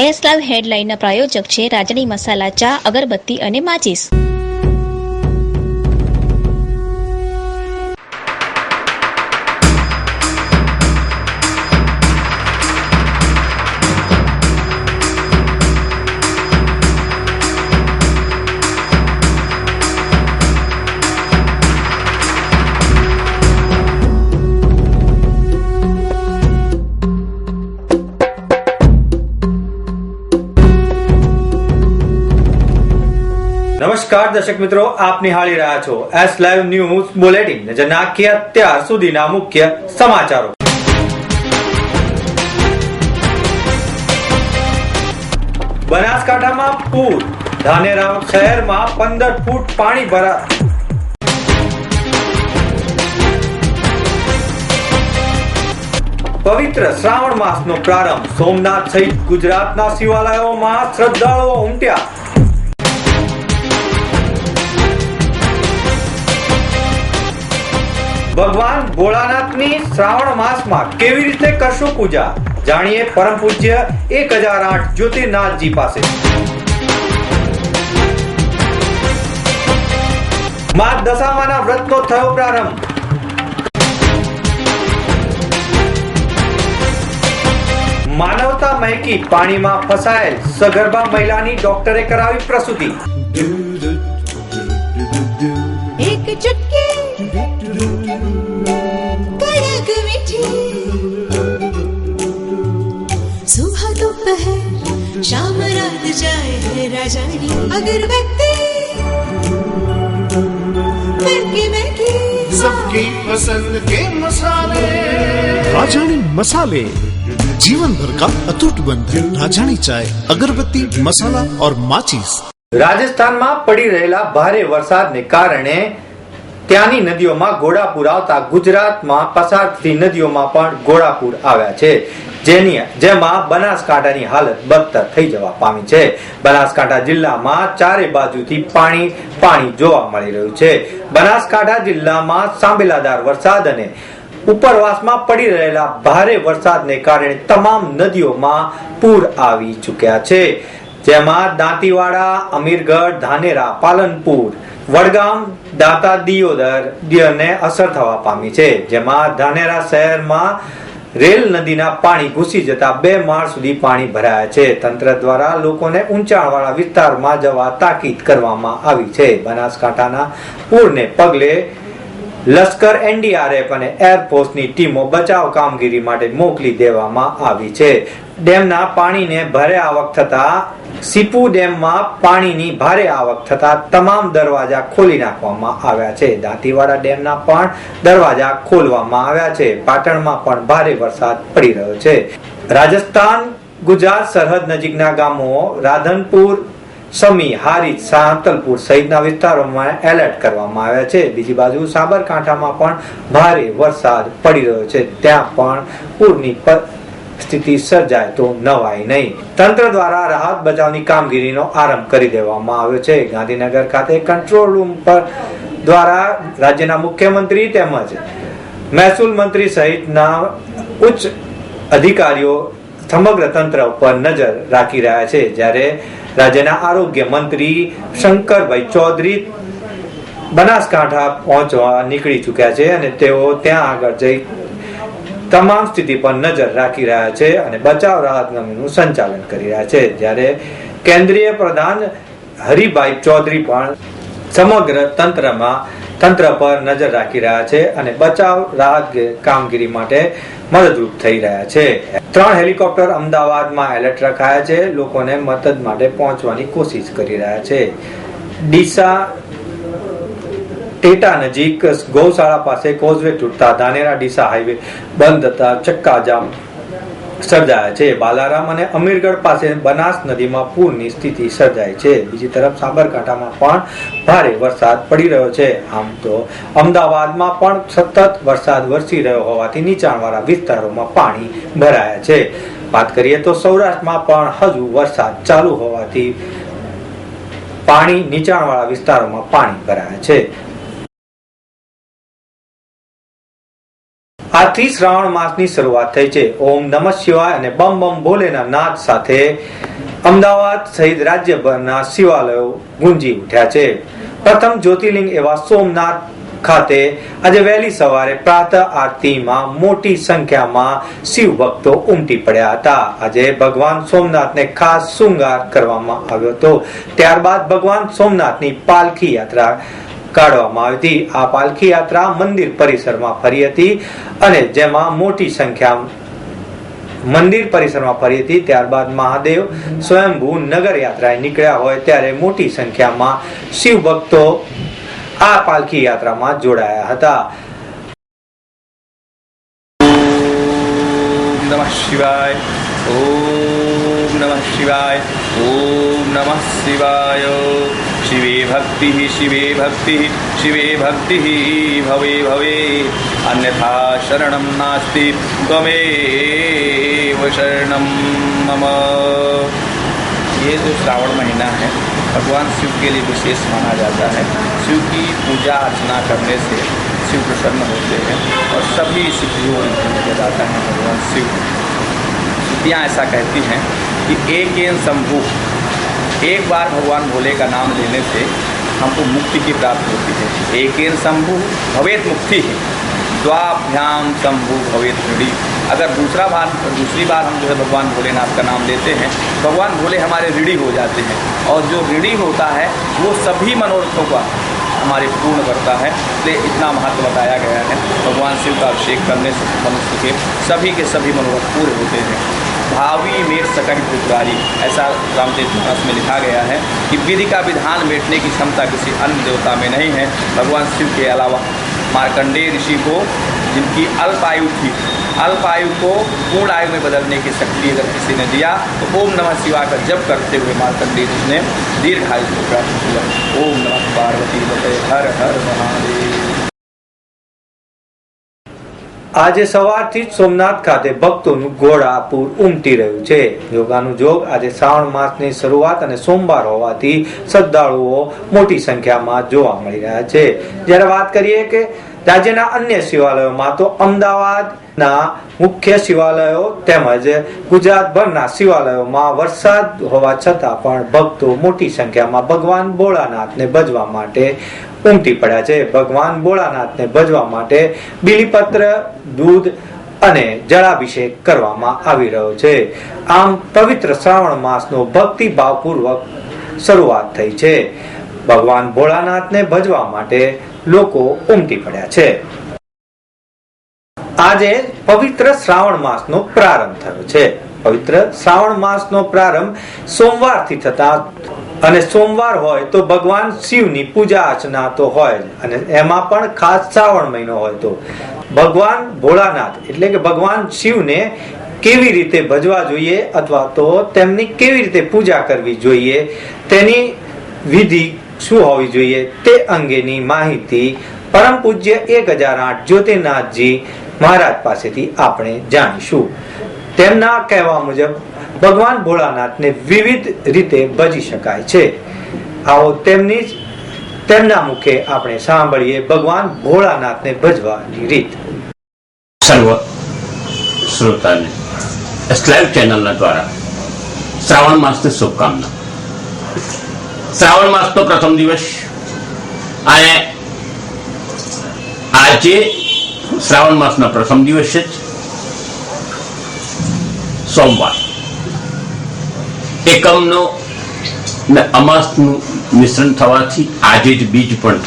S live હેડલાઇનના પ્રાયોજક છે રાજણી મસાલા ચા, અગરબત્તી અને માચીસ. નમસ્કાર દર્શક મિત્રો, આપ નિહાળી રહ્યા છો એસ લાઈવ ન્યૂઝ બુલેટિન. નજર નાખીએ અત્યાર સુધીના મુખ્ય સમાચારો. બનાસકાંઠામાં પૂર, ધાનેરા શહેરમાં 15 ફૂટ પાણી ભરાયા. પવિત્ર શ્રાવણ માસનો પ્રારંભ, સોમનાથ સહિત ગુજરાતના શિવાલયોમાં શ્રદ્ધાળુઓ ઉમટ્યા. ભગવાન ભોળાનાથની શ્રાવણ માસમાં કેવી રીતે કરશું પૂજા, જાણીએ પરમ પૂજ્ય 1008 જ્યોતિર્નાથજી પાસે. મા દશામાના વ્રતનો થયો પ્રારંભ. માનવતા મહેકી પાણીમાં ફસાયેલ સગર્ભા મહિલાની ડોક્ટરે કરાવી પ્રસૂતિ. એક ચુટકી कड़क मीठी सुबह दोपहर शाम रात जाए है राजानी अगरबत्ती महकी महकी सबकी पसंद के मसाले राजानी मसाले जीवन भर का अटूट बंधन. राजानी चाय, अगरबत्ती, मसाला और माचिस. રાજસ્થાનમાં પડી રહેલા ભારે વરસાદને કારણે ત્યાંની નદીઓમાં ઘોડાપૂર આવતા ગુજરાતમાં પસાર થતી નદીઓમાં પણ ઘોડાપૂર આવ્યા છે, જેમાં બનાસકાંઠાની હાલત બદતર થઈ જવા પામી છે. બનાસકાંઠા જિલ્લામાં ચારે બાજુથી પાણી જોવા મળી રહ્યું છે. બનાસકાંઠા જિલ્લામાં સાંબેલાદાર વરસાદ અને ઉપરવાસમાં પડી રહેલા ભારે વરસાદને કારણે તમામ નદીઓમાં પૂર આવી ચૂક્યા છે, જેમાં દાંતીવાડા, અમીરગઢ, ધાનેરા, પાલનપુર, વડગામ, દાંતા, દિયોદરને અસર થવા પામી છે. જેમાં ધાનેરા શહેરમાં રેલ નદીના પાણી ઘૂસી જતા 2 માળ સુધી પાણી ભરાયા છે. તંત્ર દ્વારા લોકોને ઊંચાણવાળા વિસ્તારમાં જવા તાકીદ કરવામાં આવી છે. બનાસકાંઠાના પૂરને પગલે લશ્કર, એનડીઆરએફ અને એરફોર્સની ટીમો બચાવ કામગીરી માટે મોકલી દેવામાં આવી છે. ડેમના પાણીને ભારે આવક થતા સીપુ ડેમમાં પાણીની ભારે આવક થતા તમામ દરવાજા ખોલી નાખવામાં આવ્યા છે. દાંતીવાડા ડેમના પણ દરવાજા ખોલવામાં આવ્યા છે. પાટણમાં પણ ભારે વરસાદ પડી રહ્યો છે. રાજસ્થાન ગુજરાત સરહદ નજીકના ગામો રાધનપુર, સમી, હારીજ, સાંતલપુર સહિતના વિસ્તારોમાં એલર્ટ કરવામાં આવ્યા છે. બીજી બાજુ સાબરકાંઠામાં પણ ભારે વરસાદ પડી રહ્યો છે. ત્યાં પણ પૂરની સ્થિતિ સર્જાય તો નવાય નહીં. તંત્ર દ્વારા રાહત બચાવની કામગીરીનો આરંભ કરી દેવામાં આવ્યો છે. ગાંધીનગર ખાતે કંટ્રોલ રૂમ પર દ્વારા રાજ્યના મુખ્યમંત્રી તેમજ મહેસૂલ મંત્રી સહિતના ઉચ્ચ અધિકારીઓ સમગ્ર તંત્ર ઉપર નજર રાખી રહ્યા છે. જ્યારે રાજ્યના આરોગ્ય મંત્રી શંકરભાઈ ચૌધરી બનાસકાંઠા પહોંચવા નીકળી ચૂક્યા છે અને તેઓ ત્યાં આગળ જઈ તમામ સ્થિતિ પર નજર રાખી રહ્યા છે અને બચાવ રાહત કામનું સંચાલન કરી રહ્યા છે. જ્યારે કેન્દ્રીય પ્રધાન હરિભાઈ ચૌધરી પણ સમગ્ર તંત્ર પર નજર રાખી રહ્યા છે અને બચાવ રાહત કામગીરી માટે મદદરૂપ થઈ રહ્યા છે. 3 હેલિકોપ્ટર અમદાવાદમાં એલર્ટ રખાયા છે. લોકોને મદદ માટે પહોંચવાની કોશિશ કરી રહ્યા છે. ડીસા ટેટા નજીક ગૌશાળા પાસે કોઝવે તૂટતા ધાનેરા ડીસા હાઈવે બંધ થતા ચક્કાજામ સર્જાયા છે. બાલારામ અને અમીરગઢ પાસે બનાસ નદીમાં પૂરની સ્થિતિ સર્જાઈ છે. બીજી તરફ સાબરકાંઠામાં પણ ભારે વરસાદ પડી રહ્યો છે. આમ તો અમદાવાદમાં પણ સતત વરસાદ વરસી રહ્યો હોવાથી નીચાણવાળા વિસ્તારોમાં પાણી ભરાયા છે. વાત કરીએ તો સૌરાષ્ટ્રમાં પણ હજુ વરસાદ ચાલુ હોવાથી નીચાણવાળા વિસ્તારોમાં પાણી ભરાયા છે. આજથી શ્રાવણ માસની શરૂઆત થઈ છે. ઓમ નમઃ શિવાય અને બમ બમ ભોલેના નાદ સાથે અમદાવાદ સહિત રાજ્યભરના શિવાલયો ગુંજી ઉઠ્યા છે. પ્રથમ જ્યોતિર્લિંગ એવા સોમનાથ ખાતે આજે વહેલી સવારે પ્રાતઃ આરતીમાં મોટી સંખ્યામાં શિવ ભક્તો ઉમટી પડ્યા હતા. આજે ભગવાન સોમનાથને ખાસ શૃંગાર કરવામાં આવ્યો હતો. ત્યારબાદ ભગવાન સોમનાથની પાલખી યાત્રા કાઢવામાં આવી હતી. આ પાલખી યાત્રા મંદિર પરિસરમાં ફરી હતી અને જેમાં મોટી સંખ્યા મંદિર પરિસરમાં ફરી હતી. ત્યારબાદ મહાદેવ સ્વયંભૂ નગર યાત્રાએ નીકળ્યા હોય ત્યારે મોટી સંખ્યામાં શિવ ભક્તો આ પાલખી યાત્રામાં જોડાયા હતા. ઓમ નમઃ શિવાય. ઓમ નમઃ શિવાય. ઓમ નમઃ શિવાય. શિવે ભક્તિ શિવે ભક્તિ શિવે ભક્તિ ભવે ભવે અન્યથા શરણમ નાસ્તિ ત્વમેવ શરણમ મમ. ये जो श्रावण महीना है भगवान शिव के लिए विशेष माना जाता है. शिव की पूजा अर्चना करने से शिव प्रसन्न होते हैं और सभी सिद्धियों को जाता है भगवान शिव. सिद्धियाँ ऐसा कहती हैं कि एक शंभु, एक बार भगवान भोले का नाम लेने से हमको मुक्ति की प्राप्ति होती है. एक शंभु भवेत मुक्ति है, द्वाभ्याम शंभु भवेत ऋणी. अगर दूसरी बार हम जो है भगवान भोलेनाथ का नाम लेते हैं, भगवान भोले हमारे ऋणी हो जाते हैं और जो ऋणी होता है वो सभी मनोरथों का हमारे पूर्ण करता है. इसलिए इतना महत्व बताया गया है. भगवान शिव का अभिषेक करने से मनुष्य के सभी मनोरथ पूरे होते हैं. भावी मेट सकट पुत्रारी, ऐसा रामचरितमानस में लिखा गया है कि विधि का विधान मेटने की क्षमता किसी अन्य देवता में नहीं है. भगवान शिव के अलावा मार्कंडेय ऋषि को, जिनकी अल्प आयु थी, अल्प आयु को पूर्ण आयु में बदलने की शक्ति अगर किसी ने दिया तो ओम नमः शिवाय का जप करते हुए मार्कंडेय ऋषि ने दीर्घायु को प्राप्त किया. ओम नमः पार्वती पते हर हर महादेव. આજે સવારથી જ સોમનાથ ખાતે ભક્તોનું ઘોડાપૂર ઉમટી રહ્યું છે. યોગાનુજોગ આજે શ્રાવણ માસની શરૂઆત અને સોમવાર હોવાથી શ્રદ્ધાળુઓ મોટી સંખ્યામાં જોવા મળી રહ્યા છે. જ્યારે વાત કરીએ કે રાજ્યના અન્ય શિવાલયોમાં તો અમદાવાદના મુખ્ય શિવાલયો તેમજ ગુજરાતભરના શિવાલયોમાં વરસાદ હોવા છતાં પણ ભક્તો મોટી સંખ્યામાં ભગવાન ભોળાનાથને ભજવા માટે ઉમટી પડ્યા છે. ભગવાન ભોળાનાથને ભજવા માટે બીલીપત્ર, દૂધ અને જળાભિષેક કરવામાં આવી રહ્યો છે. આમ પવિત્ર શ્રાવણ માસનો ભક્તિભાવપૂર્વક શરૂઆત થઈ છે. ભગવાન ભોળાનાથને ભજવા માટે લોકો ઉમટી પડ્યા છે. આજે પવિત્ર શ્રાવણ માસનો પ્રારંભ થયો છે. પવિત્ર શ્રાવણ માસનો પ્રારંભ સોમવારથી થતા અને સોમવાર હોય તો ભગવાન શિવની પૂજા અર્ચના તો હોય અને એમાં પણ ખાસ શ્રાવણ મહિનો હોય તો ભગવાન ભોળાનાથ એટલે કે ભગવાન શિવને કેવી રીતે ભજવા જોઈએ અથવા તો તેમની કેવી રીતે પૂજા કરવી જોઈએ, તેની વિધિ શું હોવી જોઈએ તે અંગેની માહિતી પરમ પૂજ્ય 1008 જ્યોતિર્નાથજી મહારાજ પાસેથી આપણે જાણીશું. તેમના કહેવા મુજબ ભગવાન ભોળાનાથને વિવિધ રીતે ભજી શકાય છે. આવો તેમના મુખે આપણે સાંભળીએ ભગવાન ભોળાનાથને ભજવાની રીત. સર્વ શ્રોતાને લાઈવ ચેનલના દ્વારા શ્રાવણ માસની શુભકામના. શ્રાવણ માસનો પ્રથમ દિવસ અને આજે શ્રાવણ માસના પ્રથમ દિવસે જ સોમવાર એકમનો અમાસનું મિશ્રણ થવાથી આજે જ બીજ પણ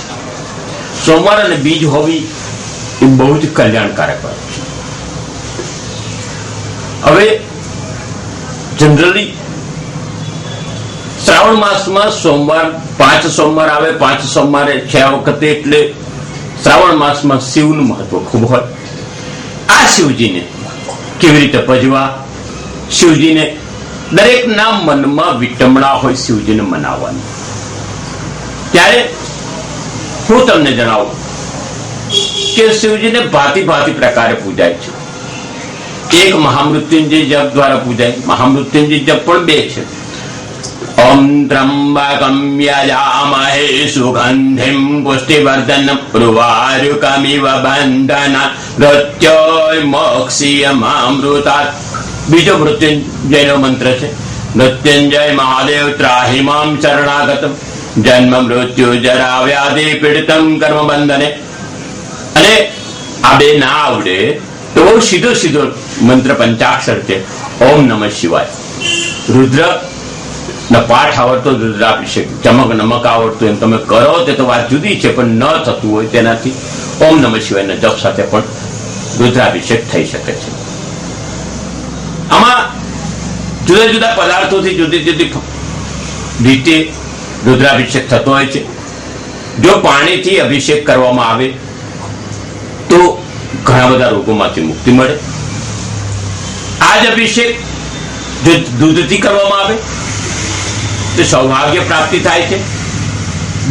સોમવાર અને બીજ હોવી એ બહુ જ કલ્યાણકારક વાત છે. હવે જનરલી શ્રાવણ માસમાં સોમવાર 5 સોમવાર આવે, 5 સોમવારે 6 વખતે, એટલે શ્રાવણ માસમાં શિવનું મહત્વ ખૂબ હોય. આ શિવજીને કેવી રીતે ભજવા, શિવજીને દરેકના મનમાં વિટંબણા હોય શિવજીને મનાવવાની. ત્યારે હું તમને જણાવું કે શિવજીને ભાંતિ ભાંતિ પ્રકારે પૂજાય છે. એક મહામૃત્યુંજય જપ દ્વારા પૂજાય. મહામૃત્યુંજય જપ પણ 2 છે. ओम त्र्यंबकं यजामहे सुगंधिं पुष्टिवर्धनम् उर्वारुकमिव बन्धनात् मृत्योर्मोक्ष्यमामृतात्। बीजो मृत्युंजयનો મંત્ર છે। મૃત્યુંજય મહાદેવ ત્રાહિમામ શરણાગતમ જન્મ મૃત્યુ જરા વ્યાધિ પીડિતમ કર્મ બંધને। અને આ બે ના આવડે તો બહુ સીધો સીધો મંત્ર પંચાક્ષર છે, ઓમ નમઃ શિવાય। રુદ્ર ના પાઠ આવડતો રુદ્રાભિષેક, ચમક નમક આવડતું એમ તમે કરો તે તો વાત જુદી છે, પણ ન થતું હોય તેનાથી ઓમ નમઃ શિવાયના જપ સાથે પણ રુદ્રાભિષેક થઈ શકે છે। આમાં જુદા જુદા પદાર્થોથી જુદી જુદી રીતે રુદ્રાભિષેક થતો હોય છે। જો પાણીથી અભિષેક કરવામાં આવે તો ઘણા બધા રોગોમાંથી મુક્તિ મળે। આ જ અભિષેક જો દૂધથી કરવામાં આવે તો સૌભાગ્ય પ્રાપ્તિ થાય છે।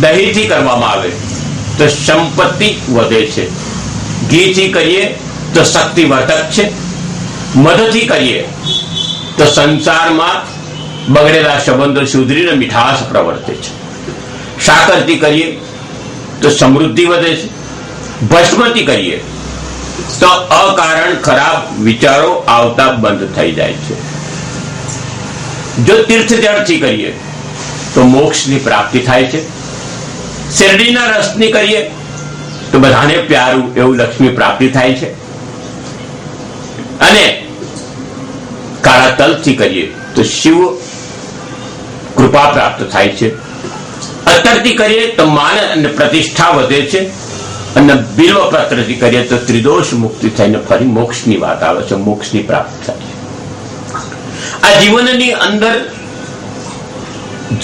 દહીંથી કરવામાં આવે તો સંપત્તિ વધે છે। ઘીથી કરીએ તો શક્તિવર્ધક છે। મધથી કરીએ તો સંસારમાં બગડેલા સંબંધો સુધરીને મીઠાશ પ્રવર્તે છે। સાકરથી કરીએ તો સમૃદ્ધિ વધે છે। ભસ્મથી કરીએ તો અકારણ ખરાબ વિચારો આવતા બંધ થઈ જાય છે। જો તીર્થ જળથી કરીએ તો મોક્ષની પ્રાપ્તિ થાય છે। શેરડીના રસની કરીએ તો બધાને પ્યારું એવું લક્ષ્મી પ્રાપ્તિ થાય છે। અને કાળા તલથી કરીએ તો શિવ કૃપા પ્રાપ્ત થાય છે। અત્તરથી કરીએ તો માન અને પ્રતિષ્ઠા વધે છે। અને બિલ્વ પત્રથી કરીએ તો ત્રિદોષ મુક્તિ થઈને ફરી મોક્ષની વાત આવે છે, મોક્ષની પ્રાપ્તિ થાય છે। આ જીવનની અંદર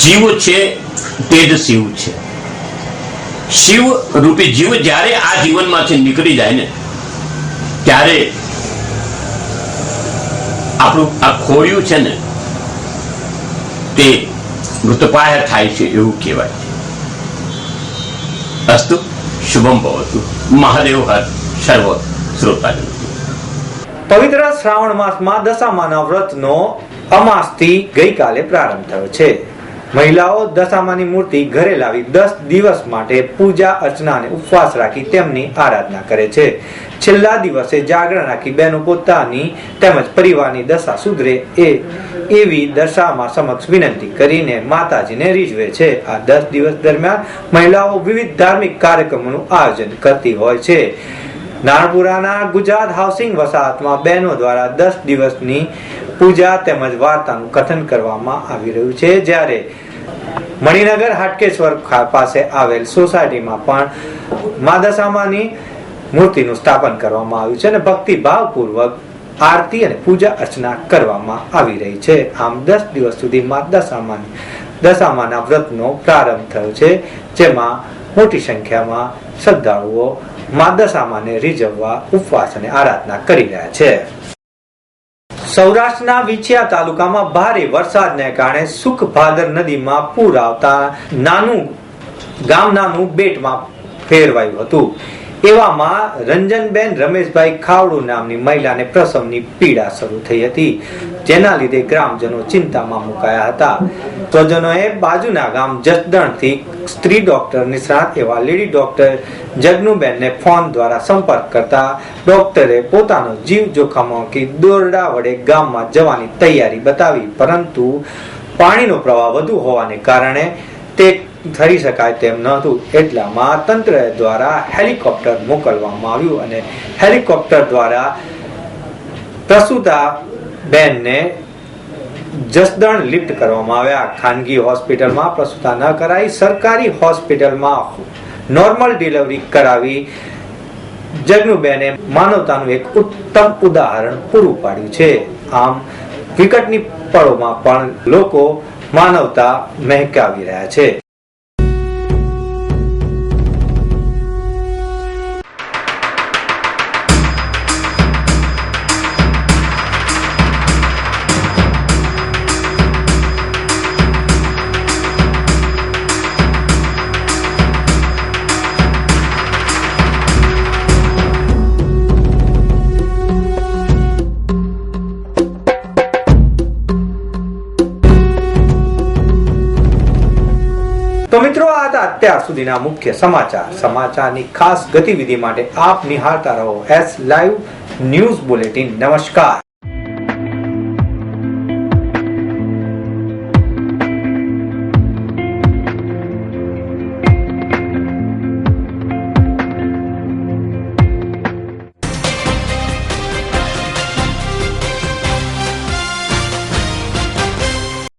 જીવ છે તે જ શિવ છે। શિવ રૂપી જીવ જ્યારે આ જીવનમાંથી નીકળી જાય ને ત્યારે આપણું આ ખોડિયું છે ને તે મૃતપાય થાય છે એવું કહેવાય। અસ્તુ શુભમ ભવતુ। મહાદેવ હર સર્વ શ્રોતાજન। પવિત્ર શ્રાવણ માસમાં દશામાના વ્રતનો અમાસથી ગઈકાલે પ્રારંભ થયો છે। મહિલાઓ દશામાની મૂર્તિ ઘરે લાવી 10 દિવસ માટે પૂજા અર્ચના અને ઉપવાસ રાખી તેમની આરાધના કરે છે। છેલ્લા દિવસે જાગરણ રાખી બહેનો પોતાની તેમજ પરિવારની દશા સુધરે એવી દશામાં સમક્ષ વિનંતી કરીને માતાજીને રીઝવે છે। આ 10 દિવસ દરમિયાન મહિલાઓ વિવિધ ધાર્મિક કાર્યક્રમોનું આયોજન કરતી હોય છે। નારણપુરાના ગુજરાત હાઉસિંગ વસાહતમાં બહેનો દ્વારા 10 દિવસની પૂજા તેમજ વાર્તાનું કથન કરવામાં આવી રહ્યું છે। જ્યારે મણિનગર હાટકેશ્વર પાસે આવેલ સોસાયટીમાં પણ મા દશામાની મૂર્તિનું સ્થાપન કરવામાં આવ્યું છે અને ભક્તિભાવપૂર્વક આરતી અને પૂજા અર્ચના કરવામાં આવી રહી છે। આમ 10 દિવસ સુધી મા દશામાના વ્રતનો પ્રારંભ થયો છે, જેમાં મોટી સંખ્યામાં શ્રદ્ધાળુઓ મા દશામાને રીઝવવા ઉપવાસ અને આરાધના કરી રહ્યા છે। સૌરાષ્ટ્રના વિછિયા તાલુકામાં ભારે વરસાદને કારણે સુખભાદર નદીમાં પૂર આવતા નાનું બેટમાં ફેરવાયું હતું। એવામાં રંજનબેન રમેશભાઈ ખાવડુ નામની મહિલાને પ્રસવની પીડા શરૂ થઈ હતી, જેના લીધે ગ્રામજનો ચિંતામાં મુકાયા હતા। સ્વજનોએ બાજુના ગામ જસદણથી સ્ત્રી ડોક્ટર નિષ્ણાત એવા લેડી ડોક્ટર જગનુબેનને ફોન દ્વારા સંપર્ક કરતા ડોક્ટરે પોતાનો જીવ જોખમમાં મૂકી દોરડા વડે ગામમાં જવાની તૈયારી બતાવી, પરંતુ પાણીનો પ્રવાહ વધુ હોવાને કારણે તે થઈ શકાય તેમ ન હતું। એટલામાં તંત્ર દ્વારા હેલિકોપ્ટર મોકલવામાં આવ્યું અને હેલિકોપ્ટર દ્વારા પ્રસૂતા બેનને જસદણ લિફ્ટ કરવામાં આવ્યા। ખાનગી હોસ્પિટલમાં પ્રસૂતા ન કરાઈ સરકારી હોસ્પિટલમાં નોર્મલ ડિલિવરી કરાવી જગનુબેને માનવતાનું એક ઉત્તમ ઉદાહરણ પૂરું પાડ્યું છે। આમ વિકટની પળોમાં પણ લોકો માનવતા મહેકાવી રહ્યા છે। તો મિત્રો આ હતા અત્યાર સુધીના મુખ્ય સમાચારની ખાસ ગતિવિધિ માટે આપ નિહાળતા રહો એસ લાઈવ ન્યૂઝ બુલેટિન. નમસ્કાર.